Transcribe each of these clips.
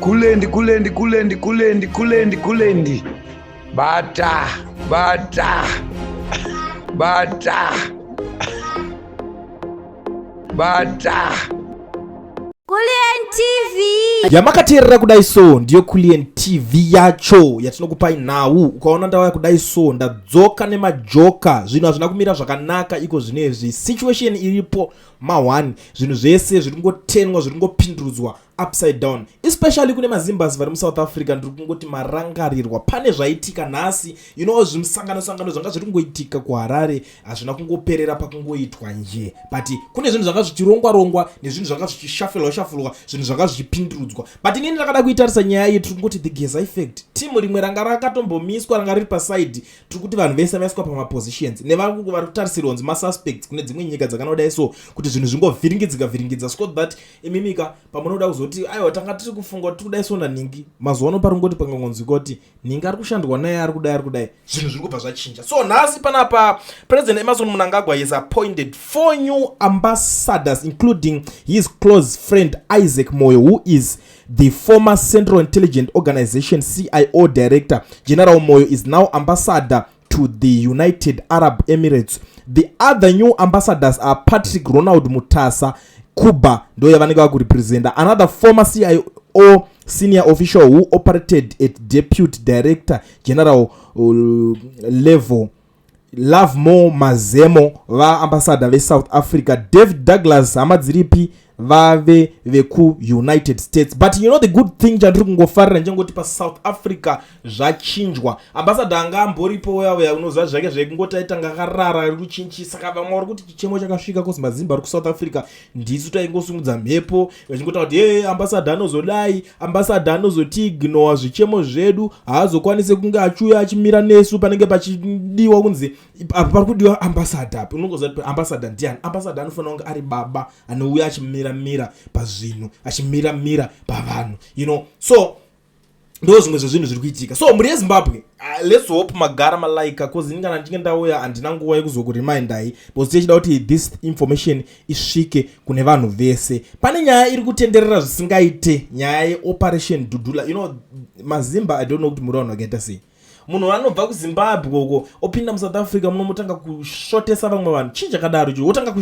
kulendi. Bata. Kulien TV yamakateerera kudai so ndiyo Kulien TV yacho yatinokupai nhau. Ukaona ndauya kudai so ndadzoka nemajoka, zvinhu hazvina kumira zvakanaka iko zvinezvi. Situation iripo ma1, zvinhu zvese zviri kungotenwa, zviri kungopindurudzwa upside down, especially kune mazimbas vari muSouth Africa. Ndiri kungoti marangarirwa pane zvaitika nhasi, zvimusangano zvanga zviri kungoitika kuHarare hazvina kungoperera pakungoitwa nje, but kune zvinhu zvanga zvichirongwa nezvinhu zvanga zvichishafulwa, zvinhu zvanga zvichipindurudzwa. But inini ndakada kuitarisa nyaya yedu tiri kungoti the Geza effect. Timu rimwe ranga rakatombomiswa, ranga riri paside, tiri kuti vanhu vese vaiswa pamapositions nevari kutarisirwa kunzi masuspects kune dzimwe nyika dzakanodai so, kuti zvinhu zvingovhiringidza so that imimika pamunoda kuzoti aiwa tanga tiri kufunga kuti kudai so naningi, mazuva ano pari ngoti pangangonzwika kuti ningi ari kushandwa naye ari kudai, zvinhu zviri kubva zvachinja. So nhasi panapa President Emerson Mnangagwa has appointed 4 new ambassadors, including his close friend Isaac Moyo, who is the former Central Intelligence Organization CIO director. General Moyo is now ambassador to the United Arab Emirates. The other new ambassadors are Patrick Ronald Mutasa Kuba, ndo yavanenge kurepresenta, another former CIO senior official who operated at deputy director general level, Lovemore Mazemo va ambassador ve South Africa, David Douglas amadziripi vave veku United States. But the good thing chandiri kungofarira njengoti pa South Africa zvachinjwa. Ambassador anga amboripo yauya unoziva zvake zvekungoti aitanga akarara ari kuchinchisa, saka vamwe vari kuti chichemo chakasvika kozi mazimba ari kuSouth Africa ndisu taingosungudza mhepo vachingoti kuti ambassador anozodai, ambassador anozotiignowa zvichemo zvedu, haazokwanise kunge achiuya achimira nesu panenge pachidiwa kunzi apa pari kudiwa ambassador. Unongoziva kuti ambassador ndiani? Ambassador anofanira kunge ari baba anouya achimira pazvinhu, achimira pavanhu, so ndo zvimwe zvezvinhu zviri kuitika. So muri yeZimbabwe, let's hope magara malaika, cause ingana ndinge ndauya handina nguva yekuzokuremindai, because tichida kuti this information isvike kune vanhu vese. Pane nyaya iri kutenderera zvisingaite, nyaya yeoperation Dudula. Mazimba, I don't know kuti muri vanhu vakaita sei. Munhu anobva kuZimbabwe uko opinda muSouth Africa munomutanga kushotesa vamwe vanhu, chii chakadaro icho, wotanga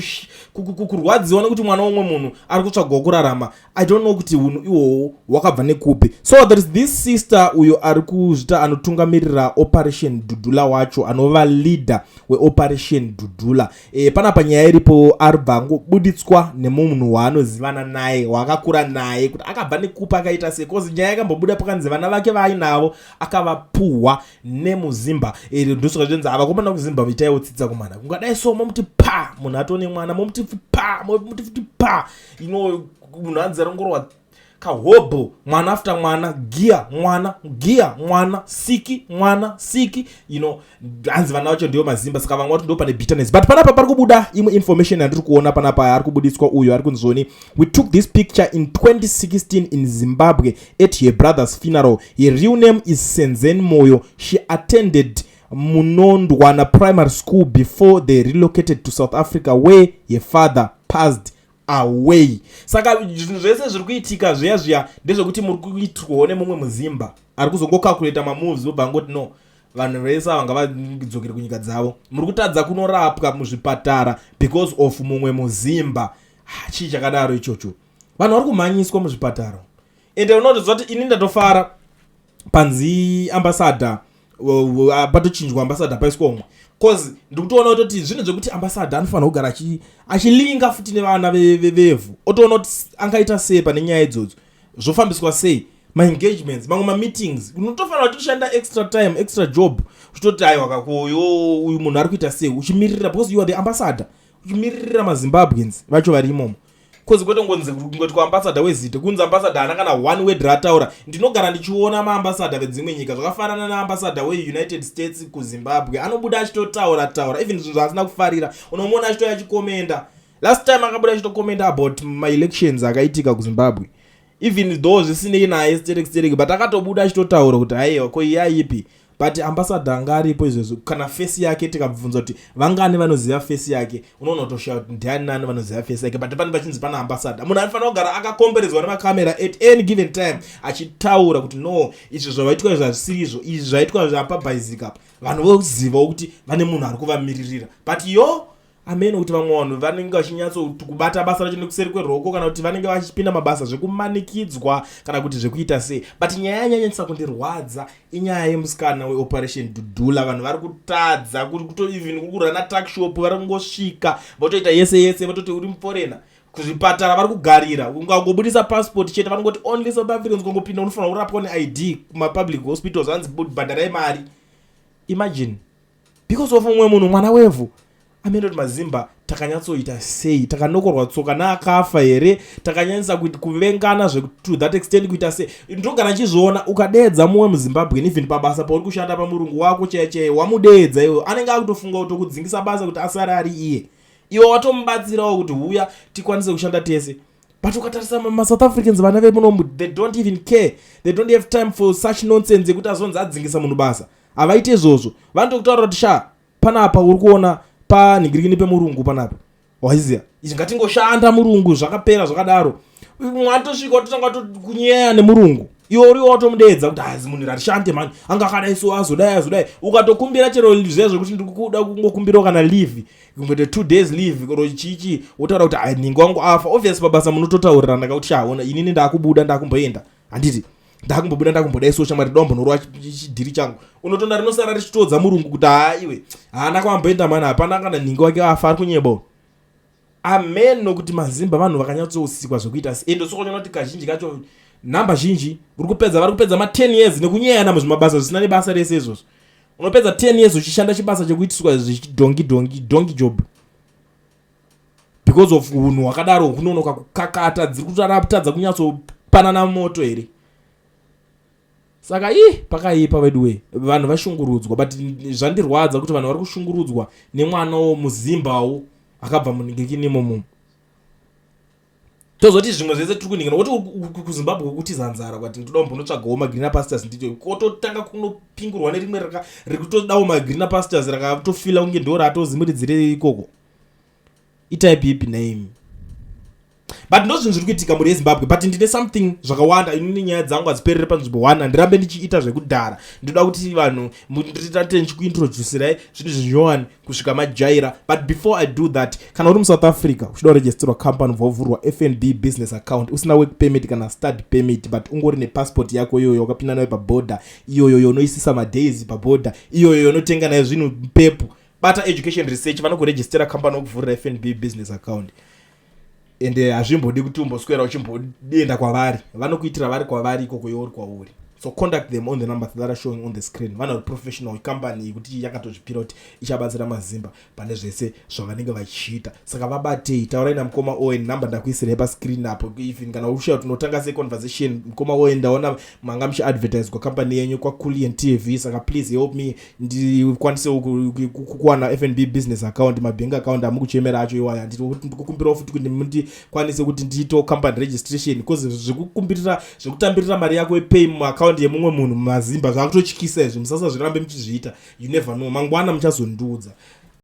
kurwadziwa nekuti mwana womwe munhu ari kutsvagwa kurarama. I don't know kuti unhu ihwohwo hwakabva nekupi. So there is this sister uyo ari kuzvita anotungamirira operation Dudula wacho, anova leader weoperation Dudula. Panapa nyaya iripo aribva angobuditswa nemunhu waanozivana naye, wakakura naye, kuti akabva nekupi akaita sei, cause nyaya yakambobuda pakanzi vana vake vainavo akavapuhwa nemuzimba. Ndosaka zvenzi avakomana kuZimbabwe itaiwotsitsa kumana kungadai so momuti pa munhu atone mwana, momuti futi pa munhu anzi arongorwa kahobho, mwana after mwana, gia mwana, siki hanzi vana vacho ndiyo mazimba, saka vamwe vati ndo pane bitterness. But panapa pari kubuda imwe information yandiri kuona panapa ari kubuditswa uyo ari kunzoni, we took this picture in 2016 in Zimbabwe at her brother's funeral. Her real name is Senzen Moyo. She attended Munondwana Primary School before they relocated to South Africa, where her father passed away. Saka zvinhu zvese zviri kuitika zviya ndezvekuti muri kuitwawo nemumwe muzimba ari kuzongokalkuleta mamoves obva angoti no, vanhu vese vanga vadzokere kunyika dzavo. Muri kutadza kunorapwa muzvipatara because of mumwe muzimba. Chii chakadaro ichocho? Vanhu vari kumhanyiswa muzvipatara. Ende unotoziva kuti ini ndatofara panzi ambassador patochinjwa ambassador paiswa umwe, cause ndikutoona kuti zvinhu zvekuti ambassador anofanira kugara achilinga futi nevana vevhu, otoona kuti angaita sei pane nyaya idzodzo, zvofambiswa sei ma-engagements, mamwe ma-meetings. Unotofanira kuti ushanda extra time, extra job, uchitoti aiwa kakoyo uyu munhu ari kuita sei, uchimirira, because you are the ambassador, uchimirira maZimbabweans vacho vari imomo. Cause kwete ngoti kuambassador wezite, kunzi ambassador ana kana one word rataura. Ndinogara ndichiona maambassador vedzimwe nyika zvakafanana naambassador weUnited States kuZimbabwe, anobuda achitotaura, even zvinhu zvaasina kufarira. Unomona achitoya achikomenda. Last time akabuda achitokomenda about my-elections akaitika kuZimbabwe, even though zvisinei naye stereki, but akatobuda achitotaura kuti haiwa ko yaipi but ambassador anga aripo izvezvo kana face yake tikabvunza kuti vangani vanoziva face yake unoona kutoshaura kuti ndiani nani vanoziva face yake but pane pachinzi pana ambassador munhu anofanira kugara akakomberedzwa nemakamera at any given time achitaura kuti no izvi zvavaitwa zvasirizvo izvi zvaitwa zvapabhaizika vanhu vozivawo kuti vane munhu ari kuvamiririra but yo ameno kuti vamwe vanhu vanenge vachinyatsobata basa racho nekuseri kweroko kana kuti vanenge vachipinda mabasa zvekumanikidzwa kana kuti zvekuita sei but nyaya yanyanyisa kundirwadza inyaya yemusikana weoperation Dudula vanhu vari kutadza even kurana takshop vari kungosvika votoita yese vototi uri muforena kuzvipatara vari kugarira ungangobudisa passport chete vanongoti only South Africans kungopinda unofanira kurapwa neID kumapublic hospitals hanzi bhadhara yemari imagine because of umwe munhu mwana wevhu amendoti mazimba takanyatsoita sei takanokorwa tsoka naakafa here takanyanyisa kuvengana to that extent kuita sei ndogara nchizviona ukadedza mumwe muZimbabwe even pabasa pauri kushanda pamurungu wako chaiye wamudedza iwe anenge akutofunga kutokudzingisa basa kuti asare ari iwe watomubatsirawo kuti huya tikwanise kushanda tese but ukatarisa maSouth Africans vana vemunomu they don't even care, they don't have time for such nonsense yekuti azonzi adzingisa munhu basa avaite izvozvo vanotokutaura kuti panapa uri kuona panhingirikini pemurungu panapa waiziya izvi ngatingoshanda murungu zvakapera zvakadaro mwatosvika watotanga kunyeya nemurungu iwe uriwo watomudedza kuti hazi munhu ratishande mani anga akadaiso azodai ukatokumbira chero zvezvo kuti ndikuda kungokumbirawo kana leave kumbete 2 days leave koro chichi wotaura kuti nhingi wangu afa obviously pabasa munototaurirana kuti ona inini ndakubuda ndakumboenda handiti ndakumbobuda ndakumbodaiso shamwari dombo norwa chidhiri changu unotonda rinosara richitodza murungu kuti iwe haana kwamboenda mani hapana kana nhingi wake afa ari kunyebo amen nokuti mazimba vanhu vakanyatsousikwa zvekuita ende sokunyona kuti kazhinji kacho namba zhinji vari kupedza ma 10 years nekunyeyana muzvimabasa zvisina nebasa rese izvozvo unopedza 10 years uchishanda chibasa chekuitiswa dongi job because of unhu hwakadaro kunonoka kukakata dziri kutaraputadza kunyatsopanana moto here saka pakaipa by the way vanhu vashungurudzwa but zvandirwadza kuti vanhu vari kushungurudzwa nemwana womuzimbawo akabva munhingirikini imomo tozoti zvimwe zvese tiri kuningira kuti kuZimbabwe kuti zanzara kwati ndoda kumbonotsvagawo magreen pastors ndito kototanga kunopingurwa nerimwe rikutodawo magreen pastors rakatofila kunge ndo ratozimiridzire ikoko itype ipi name but ndozvinhu zviri kuitika muri yeZimbabwe but ndine something zvakawanda inini nyaya dzangu hadziperere panzvimbo 1 handirambe ndichiita zvekudhara ndoda kuti vanhu nditate ndichikuintroducirai zvinhu zvinyowani kusvika majaira but before I do that kana uri muSouth Africa uchida kuregisterwa company vovhurwa FNB business account usina work permit kana study permit but ungori nepassport yako iyoyo wakapinda nayo paborder iyoyo unoisisa madays paborder iyoyo unotenga nayo zvinhu pepu bata education research vanokuregistera company vokuvhurira FNB business account ende hazvimbodi kuti umboswera uchimbodenda kwavari vanokuitira vari kwavari ikoko iwe kwauri so contact them on the numbers that are showing on the screen vana professional company kuti yakatozvipira kuti ichabatsira mazimba pane zvese zvavanenge vachiita saka vabatei taurai namukoma Owen number ndakuisirai pascreen apo even kana ushayo tunotanga se conversation mukoma Owen ndaona manga muchiadvertise kwa company yenyu kwa Kulian TV saka please help me ndikwanise kuwana FNB business account mabank account amukuchemera acho iwaya ndikukumbira futi kuti ndikwanise kuti ndito company registration because zvekukumbirira zvekutambirira mari yako epay mu account yemumwe munhu mazimba zvakutochikisa izvi musasa zvirambe muchizviita you never know mangwana muchazondudza